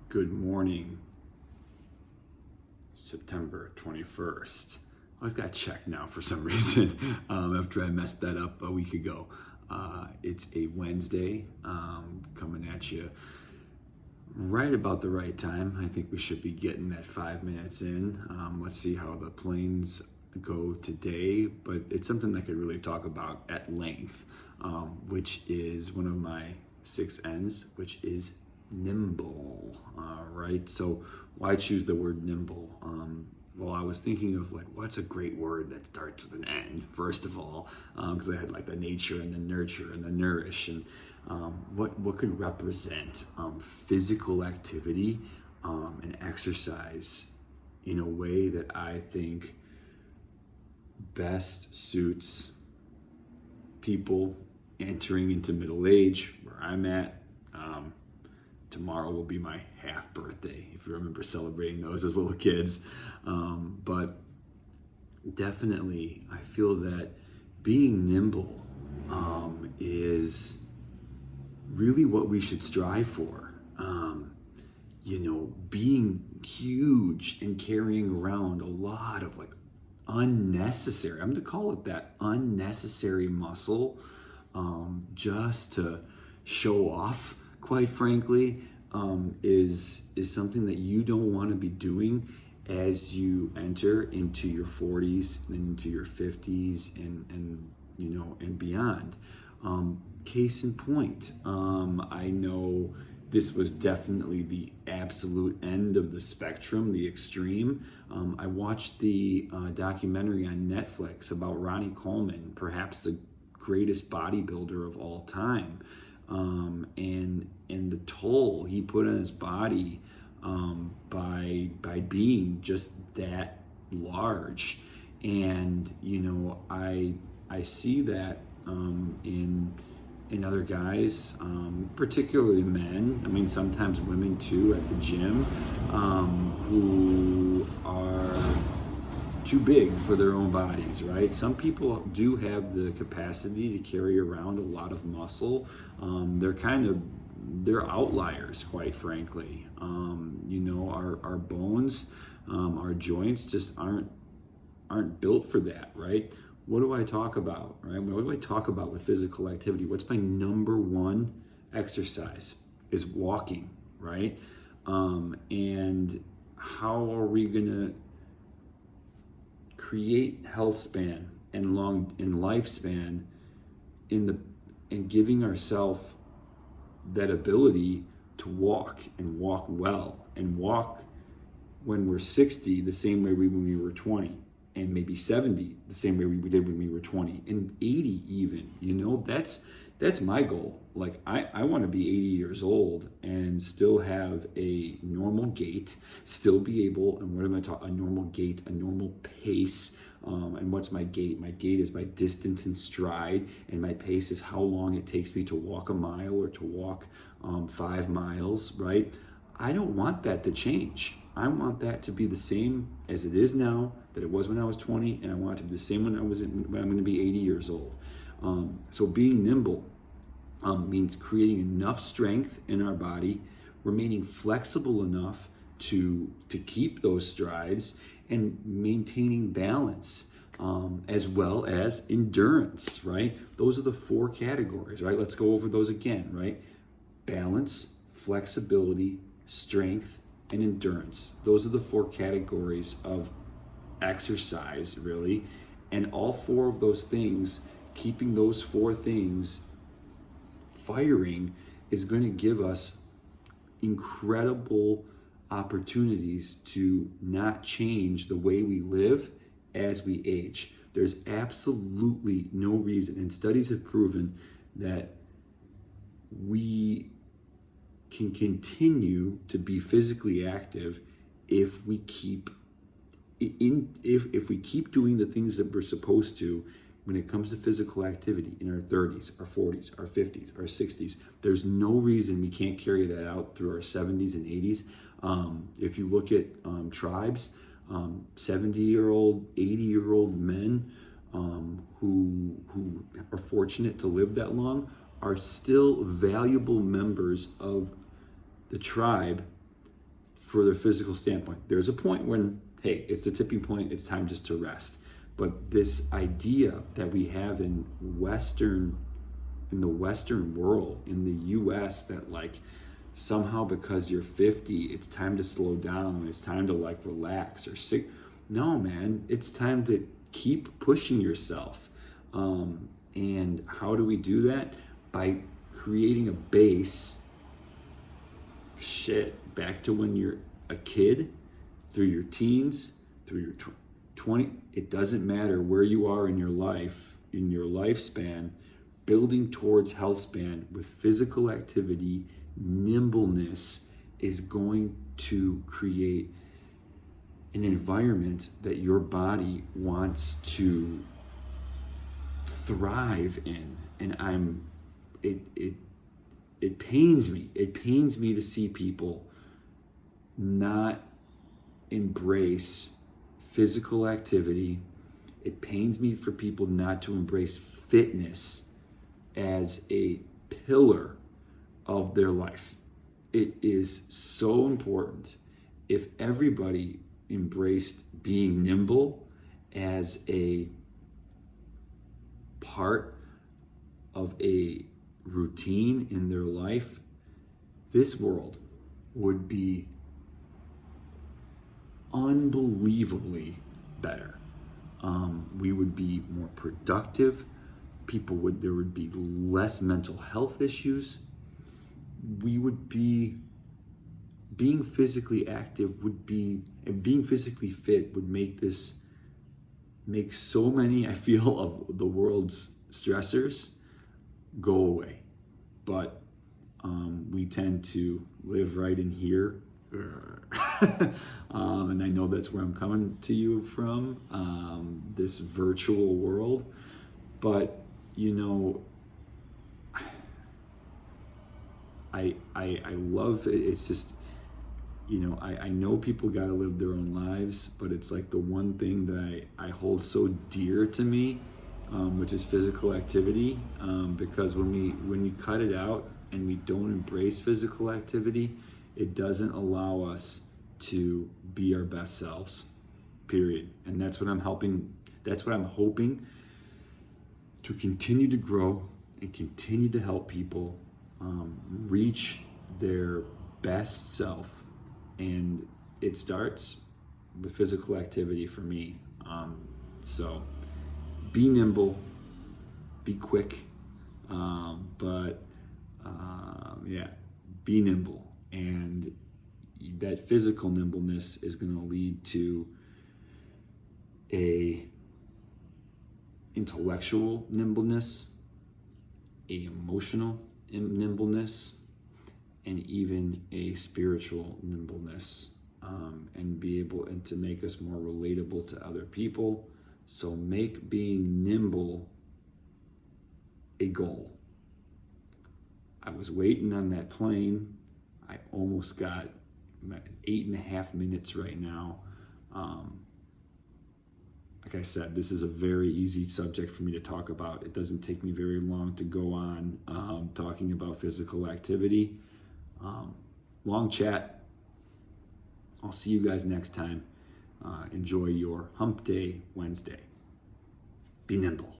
Good morning, September 21st. I always got checked now for some reason after I messed that up a week ago. It's a Wednesday coming at you right about the right time. I think we should be getting that 5 minutes in. Let's see how the planes go today, but it's something I could really talk about at length, which is one of my 6 N's, which is nimble, right? So why choose the word nimble? Well, I was thinking of what's a great word that starts with an N, first of all, because I had the nature and the nurture and the nourish, and what could represent physical activity and exercise in a way that I think best suits people entering into middle age, where I'm at. Tomorrow will be my half birthday, if you remember celebrating those as little kids. But definitely, I feel that being nimble is really what we should strive for. Being huge and carrying around a lot of unnecessary, I'm going to call it that, unnecessary muscle, just to show off, quite frankly, is something that you don't want to be doing as you enter into your 40s and into your 50s and beyond. Case in point, I know this was definitely the absolute end of the spectrum, the extreme. I watched the documentary on Netflix about Ronnie Coleman, perhaps the greatest bodybuilder of all time, and the toll he put on his body by being just that large. And I see that in other guys, particularly men. I mean, sometimes women too at the gym, who are too big for their own bodies, right? Some people do have the capacity to carry around a lot of muscle. They're outliers, quite frankly. Our bones, our joints just aren't built for that, right? What do I talk about, right? What do I talk about with physical activity? What's my number one exercise? Is walking, right? And how are we gonna create health span and lifespan in giving ourselves that ability to walk and walk well and walk when we're 60 the same way when we were 20, and maybe 70 the same way we did when we were 20, and 80 even. That's my goal. I want to be 80 years old and still have a normal gait, still be able, and what am I talking, a normal gait, a normal pace. And what's my gait? My gait is my distance and stride, and my pace is how long it takes me to walk a mile or to walk 5 miles, right? I don't want that to change. I want that to be the same as it is now, that it was when I was 20, and I want it to be the same when I'm going to be 80 years old. So being nimble means creating enough strength in our body, remaining flexible enough to keep those strides, and maintaining balance, as well as endurance, right? Those are the 4 categories, right? Let's go over those again, right? Balance, flexibility, strength, and endurance. Those are the 4 categories of exercise, really. And all 4 of those things, keeping those 4 things firing, is going to give us incredible opportunities to not change the way we live as we age. There's absolutely no reason, and studies have proven that we can continue to be physically active if we keep doing the things that we're supposed to when it comes to physical activity in our 30s, our 40s, our 50s, our 60s. There's no reason we can't carry that out through our 70s and 80s. If you look at tribes, 70-year-old, 80-year-old men who are fortunate to live that long are still valuable members of the tribe for the physical standpoint. There's a point when, hey, it's the tipping point, it's time just to rest. But this idea that we have in the Western world, in the US, that like somehow because you're 50, it's time to slow down, it's time to like relax or sick. No, man, it's time to keep pushing yourself. And how do we do that? By creating a base, back to when you're a kid, through your teens, through your 20, it doesn't matter where you are in your life, in your lifespan, building towards health span with physical activity, nimbleness is going to create an environment that your body wants to thrive in. And it pains me. It pains me to see people not embrace physical activity. It pains me for people not to embrace fitness as a pillar of their life. It is so important. If everybody embraced being nimble as a part of a routine in their life, this world would be unbelievably better. We would be more productive. There would be less mental health issues. We would be, being physically active and being physically fit would make so many, I feel, of the world's stressors go away. But we tend to live right in here. And I know that's where I'm coming to you from, this virtual world. But, you know, I love it. It's just, you know, I know people got to live their own lives, but it's like the one thing that I hold so dear to me, which is physical activity, because when we cut it out and we don't embrace physical activity, it doesn't allow us to be our best selves, period. And that's what I'm hoping to continue to grow and continue to help people reach their best self. And it starts with physical activity for me. So be nimble, be quick, be nimble. And that physical nimbleness is going to lead to a intellectual nimbleness, a emotional nimbleness, and even a spiritual nimbleness, and be able and to make us more relatable to other people. So make being nimble a goal. I was waiting on that plane. I almost got 8.5 minutes right now. Like I said, this is a very easy subject for me to talk about. It doesn't take me very long to go on talking about physical activity. Long chat. I'll see you guys next time. Enjoy your Hump Day Wednesday. Be nimble.